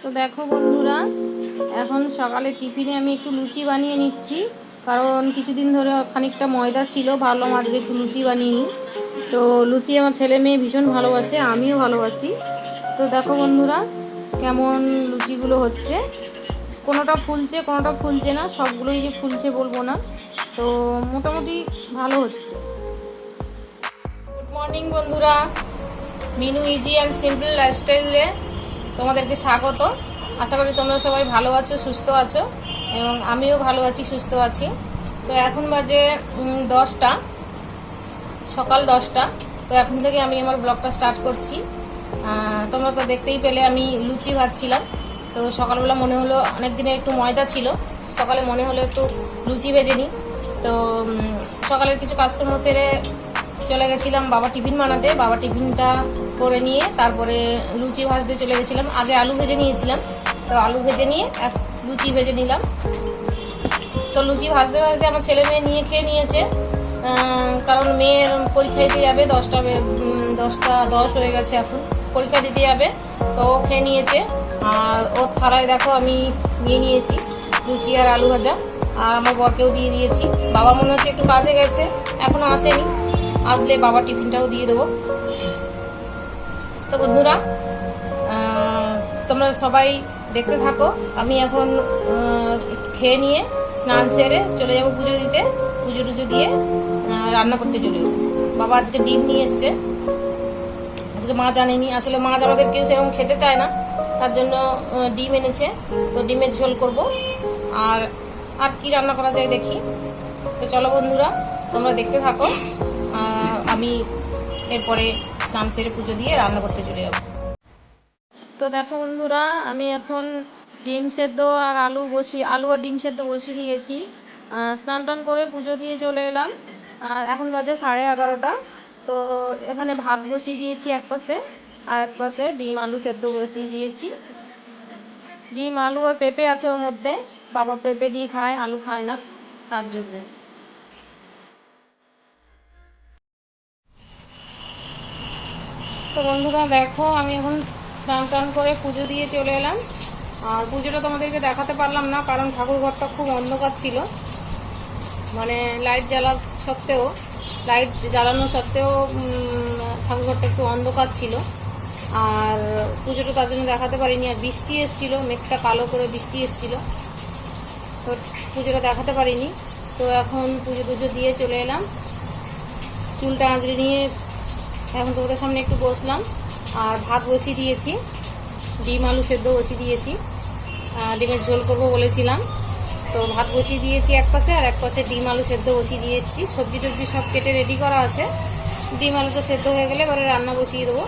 তো দেখো বন্ধুরা, এখন সকালে টিফিনে আমি একটু লুচি বানিয়ে নিচ্ছি, কারণ কিছুদিন ধরে খানিকটা ময়দা ছিল, ভাবলাম আজকে একটু লুচি বানিয়ে নিই। তো লুচি আমার ছেলে মেয়ে ভীষণ ভালোবাসে, আমিও ভালোবাসি। তো দেখো বন্ধুরা, কেমন লুচিগুলো হচ্ছে, কোনোটা ফুলছে কোনোটা ফুলছে না, সবগুলোই যে ফুলছে বলবো না। তো মোটামুটি ভালো হচ্ছে। গুড মর্নিং বন্ধুরা, মিনু ইজি অ্যান্ড সিম্পল লাইফস্টাইলে তোমাদেরকে স্বাগত। আশা করি তোমরা সবাই ভালো আছো, সুস্থ আছো, এবং আমিও ভালো আছি, সুস্থ আছি। তো এখন বাজে 10টা, সকাল 10টা। তো এখন থেকে আমি আমার ব্লগটা স্টার্ট করছি। তোমরা তো দেখতেই পেলে আমি লুচি ভাজছিলাম। তো সকালবেলা মনে হলো, অনেক দিনের একটু ময়দা ছিল, সকালে মনে হলো একটু লুচি ভেজে নিই। তো সকালের কিছু কাজকর্ম সেরে চলে গেছিলাম বাবা টিফিন বানাতে। বাবা টিফিনটা করে নিয়ে তারপরে লুচি ভাজতে চলে গেছিলাম। আগে আলু ভেজে নিয়েছিলাম, তো আলু ভেজে নিয়ে লুচি ভেজে নিলাম। তো লুচি ভাজতে ভাজতে আমার ছেলে মেয়ে নিয়ে খেয়ে নিয়েছে, কারণ মেয়ের পরীক্ষা দিতে যাবে। 10:10 হয়ে গেছে, এখন পরীক্ষা দিতে যাবে। তো ও খেয়ে নিয়েছে, আর ওর থালায় দেখো আমি নিয়ে নিয়েছি লুচি আর আলু ভাজা, আর আমার বরকেও দিয়ে দিয়েছি। বাবা মনে হচ্ছে একটু কাজে গেছে, এখনো আসেনি, আসলে বাবা টিফিনটাও দিয়ে দেবো। তো বন্ধুরা, তোমরা সবাই দেখতে থাকো। আমি এখন খেয়ে নিয়ে স্নান সেরে চলে যাবো পুজো দিতে। পুজো টুজো দিয়ে রান্না করতে চলে যাবো। বাবা আজকে ডিম নিয়ে এসছে, আজকে মাছ আনেনি। আসলে মাছ আমাদের কেউ সেরকম খেতে চায় না, তার জন্য ডিম এনেছে। তো ডিমের ঝোল করব, আর আর কি রান্না করা যায় দেখি। তো চলো বন্ধুরা, তোমরা দেখতে থাকো। আমি এরপরে স্নান সেরে পুজো দিয়ে রান্না করতে চলে যাবো। তো দেখো বন্ধুরা, আমি এখন ডিম সেদ্ধ আর আলু আর ডিম সেদ্ধ বসিয়ে দিয়েছি। স্নান টান করে পুজো দিয়ে চলে এলাম, আর এখন বাজে 11:30। তো এখানে ভাত বসিয়ে দিয়েছি এক পাশে, আর এক পাশে ডিম আলু সেদ্ধ বসিয়ে দিয়েছি। ডিম আলু আর পেঁপে আছে ওর মধ্যে, বাবা পেঁপে দিয়ে খায়, আলু খায় না, তার জন্য। তো বন্ধুরা দেখো, আমি এখন স্নান টান করে পুজো দিয়ে চলে এলাম। আর পুজোটা তোমাদেরকে দেখাতে পারলাম না, কারণ ঠাকুর ঘরটা খুব অন্ধকার ছিল। মানে লাইট জ্বালানো সত্ত্বেও ঠাকুর ঘরটা একটু অন্ধকার ছিল, আর পুজোটা তার জন্য দেখাতে পারিনি। আর বৃষ্টি এসেছিল, মেঘটা কালো করে বৃষ্টি এসেছিল, তো পুজোটা দেখাতে পারিনি। তো এখন পুজো দিয়ে চলে এলাম, চুলটা আঁচড়ে নিয়ে এখন তোমাদের সামনে একটু বসলাম। আর ভাত বসিয়ে দিয়েছি, ডিম আলু সেদ্ধ বসিয়ে দিয়েছি, ডিমের ঝোল করব বলেছিলাম। তো ভাত বসিয়ে দিয়েছি এক পাশে, আর এক পাশে ডিম আলু সেদ্ধ বসিয়ে দিয়ে এসেছি। সবজি টবজি সব কেটে রেডি করা আছে, ডিম আলুটা সেদ্ধ হয়ে গেলে এবারে রান্না বসিয়ে দেবো।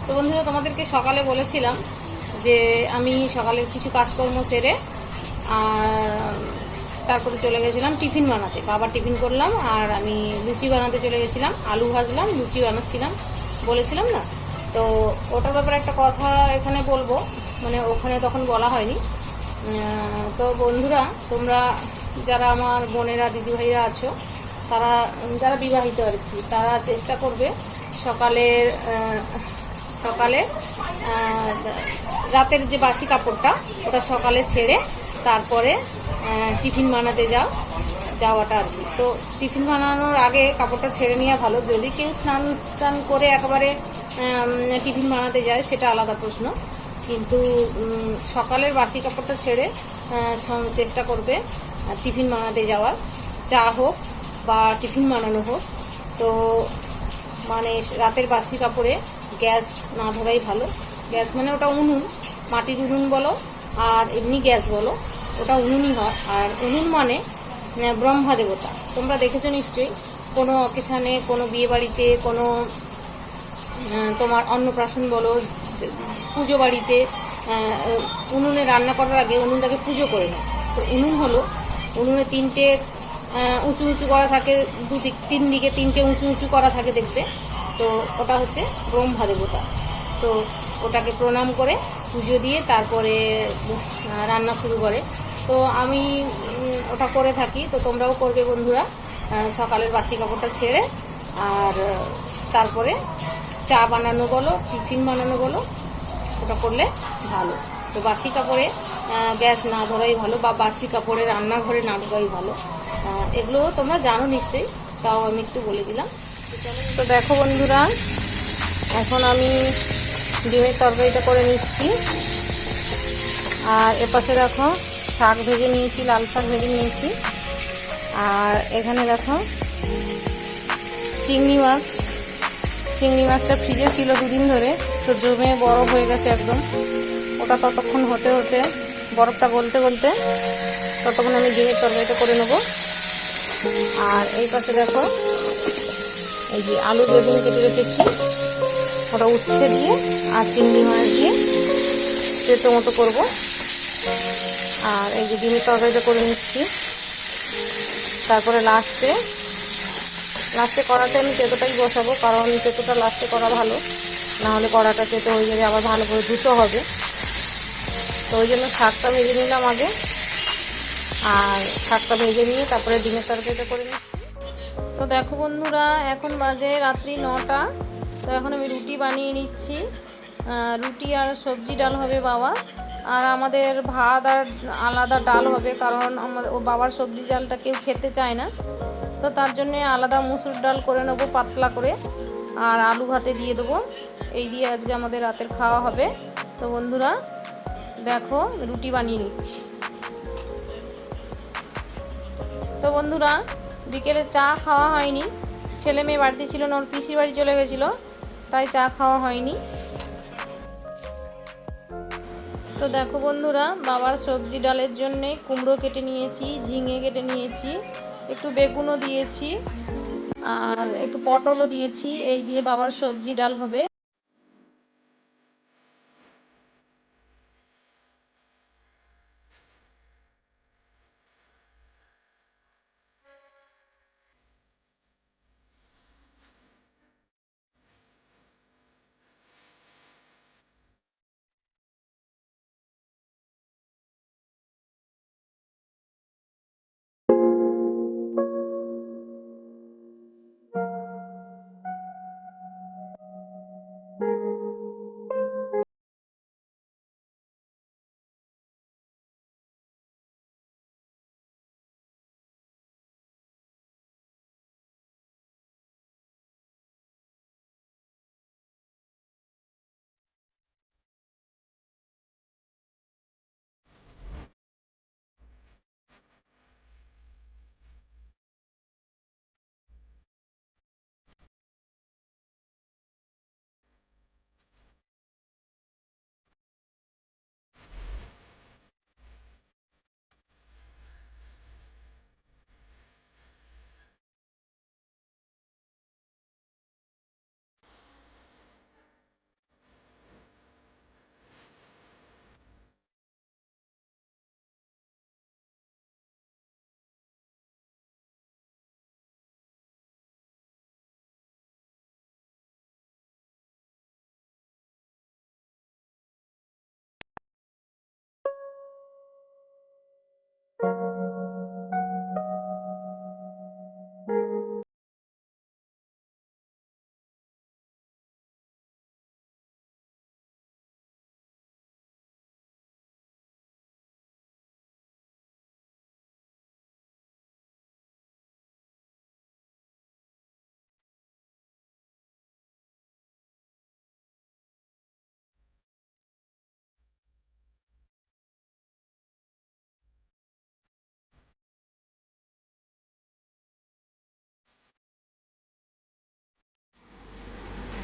তো বন্ধুরা, তোমাদেরকে সকালে বলেছিলাম যে আমি সকালের কিছু কাজকর্ম সেরে আর তারপরে চলে গেছিলাম টিফিন বানাতে। বাবা টিফিন করলাম, আর আমি লুচি বানাতে চলে গেছিলাম, আলু ভাজলাম, লুচি বানাচ্ছিলাম বলেছিলাম না। তো ওটার ব্যাপারে একটা কথা এখানে বলবো, মানে ওখানে তখন বলা হয়নি। তো বন্ধুরা, তোমরা যারা আমার বোনেরা দিদিভাইরা আছো, তারা যারা বিবাহিত আর কি, তারা চেষ্টা করবে সকালে রাতের যে বাসি কাপড়টা, ওটা সকালে ছেড়ে তারপরে টিফিন বানাতে যাওয়াটা আর কি। তো টিফিন বানানোর আগে কাপড়টা ছেড়ে নেওয়া ভালো। যদি কেউ স্নান টান করে একেবারে টিফিন বানাতে যায়, সেটা আলাদা প্রশ্ন, কিন্তু সকালের বাসি কাপড়টা ছেড়ে চেষ্টা করবে টিফিন বানাতে যাওয়ার। চা হোক বা টিফিন বানানো হোক, তো মানে রাতের বাসি কাপড়ে গ্যাস না ধরাই ভালো। গ্যাস মানে ওটা উনুন, মাটির উনুন বলো আর এমনি গ্যাস বলো, ওটা উনুনই হয়। আর উনুন মানে ব্রহ্মা দেবতা। তোমরা দেখেছো নিশ্চয়ই, কোনো অকেশানে, কোনো বিয়ে বাড়িতে, কোনো তোমার অন্নপ্রাশন বলো, পুজো বাড়িতে উনুনে রান্না করার আগে উনুনটাকে পুজো করে নেয়। তো উনুন হলো, উনুনে 3টে উঁচু উঁচু করা থাকে, তিন দিকে 3টে উঁচু উঁচু করা থাকে দেখবে। তো ওটা হচ্ছে ব্রহ্মা দেবতা। তো ওটাকে প্রণাম করে পুজো দিয়ে তারপরে রান্না শুরু করে। তো আমি ওটা করে থাকি, তো তোমরাও করবে বন্ধুরা, সকালের বাসি কাপড়টা ছেড়ে। আর তারপরে চা বানানো বলো, টিফিন বানানো বলো, ওটা করলে ভালো। তো বাসি কাপড়ে গ্যাস না ধরাই ভালো, বা বাসি কাপড়ে রান্নাঘরে না ঢোকাই ভালো। এগুলো তোমরা জানো নিশ্চয়ই, তাও আমি একটু বলে দিলাম। তো দেখো বন্ধুরা, এখন আমি ডিমের তরকারিটা করে নিচ্ছি। আর এপাশে দেখো শাক ভেজে নিয়েছি, লাল শাক ভেজে নিয়েছি। আর এখানে দেখো চিংড়ি মাছটা ফ্রিজে ছিল 2 দিন ধরে, তো জমে বরফ হয়ে গেছে একদম। ওটা ততক্ষণ হতে হতে, বরফটা গলতে গলতে ততক্ষণ আমি ডিমের তরকারিটা করে নেব। আর এই পাশে দেখো এই যে আলু বেগুন কেটে রেখেছি, ওটা উচ্ছে দিয়ে আর চিংড়ি মাছ দিয়ে তেতো মতো করবো। আর এই যে ডিমের তরকারিটা করে নিচ্ছি। তারপরে লাস্টে কড়াতে আমি তেতোটাই বসাবো, কারণ তেতোটা লাস্টে করা ভালো, নাহলে কড়াটা তেতো হয়ে যাবে, আবার ভালো করে ধুতে হবে। তো ওই জন্য শাকটা ভেজে নিলাম আগে, আর শাকটা ভেজে নিয়ে তারপরে ডিমের তরকারিটা করে নিচ্ছি। তো দেখো বন্ধুরা, এখন বাজে রাত্রি 9টা। তো এখন আমি রুটি বানিয়ে নিচ্ছি। রুটি আর সবজি ডাল হবে বাবা, আর আমাদের ভাত আর আলাদা ডাল হবে, কারণ আমাদের ও বাবার সবজি ডালটা কেউ খেতে চায় না। তো তার জন্যে আলাদা মুসুর ডাল করে নেবো পাতলা করে, আর আলু ভাতে দিয়ে দেবো। এই দিয়ে আজকে আমাদের রাতের খাওয়া হবে। তো বন্ধুরা দেখো, রুটি বানিয়ে নিচ্ছি। তো বন্ধুরা, বিকেলে চা খাওয়া হয়নি, ছেলে মেয়ে বাড়িতে ছিল না, ওর পিসির বাড়ি চলে গেছিলো, তাই চা খাওয়া হয়নি। তো দেখো বন্ধুরা, বাবার সবজি ডালের জন্যে কুমড়ো কেটে নিয়েছি, ঝিঙে কেটে নিয়েছি, একটু বেগুনও দিয়েছি, আর একটু পটলও দিয়েছি। এই দিয়ে বাবার সবজি ডাল হবে।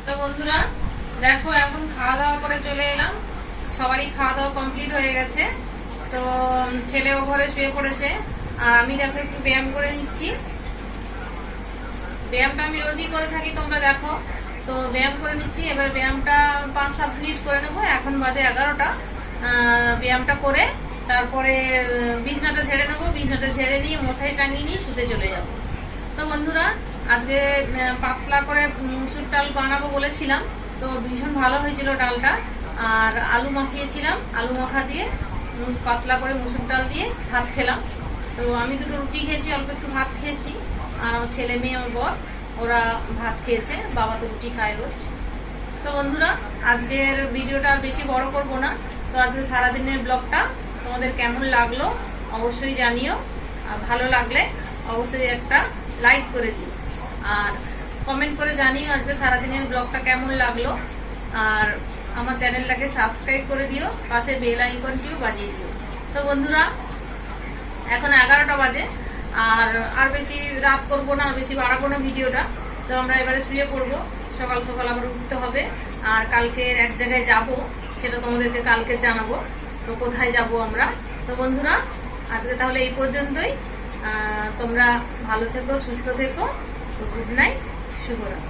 তো বন্ধুরা দেখো, এখন খাওয়া দাওয়া করে চলে এলাম। সবারই খাওয়া দাওয়া কমপ্লিট হয়ে গেছে। তো ছেলেও ঘরে শুয়ে পড়েছে, আর আমি দেখো একটু ব্যায়াম করে নিচ্ছি। ব্যায়ামটা আমি রোজই করে থাকি, তোমরা দেখো। তো ব্যায়াম করে নিচ্ছি। এবার ব্যায়ামটা 5-7 মিনিট করে নেবো। এখন বাজে 11টা। ব্যায়ামটা করে তারপরে বিছনাটা ঝেড়ে নেবো। বিছনাটা ঝেড়ে নিয়ে মশারি টাঙিয়ে নিয়ে শুতে চলে যাব। তো বন্ধুরা, আজকে পাতলা করে মুসুর ডাল বানাবো বলেছিলাম, তো ভীষণ ভালো হয়েছিল ডালটা। আর আলু মাখিয়েছিলাম, আলু মাখা দিয়ে পাতলা করে মুসুর ডাল দিয়ে ভাত খেলাম। তো আমি 2টো রুটি খেয়েছি, অল্প একটু ভাত খেয়েছি। আর আমার ছেলে মেয়ে, আমার বর, ওরা ভাত খেয়েছে, বাবা তো রুটি খায় রোজ। তো বন্ধুরা, আজকের ভিডিওটা আর বেশি বড় করব না। তো আজকে সারাদিনের ব্লগটা তোমাদের কেমন লাগলো অবশ্যই জানিও, আর ভালো লাগলে অবশ্যই একটা লাইক করে দিও, আর কমেন্ট করে জানিও আজকে সারাদিনের ব্লগটা কেমন লাগলো। আর আমার চ্যানেলটাকে সাবস্ক্রাইব করে দিও, পাশে বেল আইকনটিও বাজিয়ে দিও। তো বন্ধুরা, এখন 11টা বাজে, আর বেশি রাত করবো না, আর বেশি বাড়াবো না ভিডিওটা। তো আমরা এবারে শুয়ে পড়বো, সকাল সকাল আবার উঠতে হবে। আর কালকের এক জায়গায় যাব, সেটা তোমাদেরকে কালকে জানাবো। তো কোথায় যাব আমরা। তো বন্ধুরা, আজকে তাহলে এই পর্যন্তই। তোমরা ভালো থেকো, সুস্থ থেকো। তো গুড নাইট, শুভরাত্রি।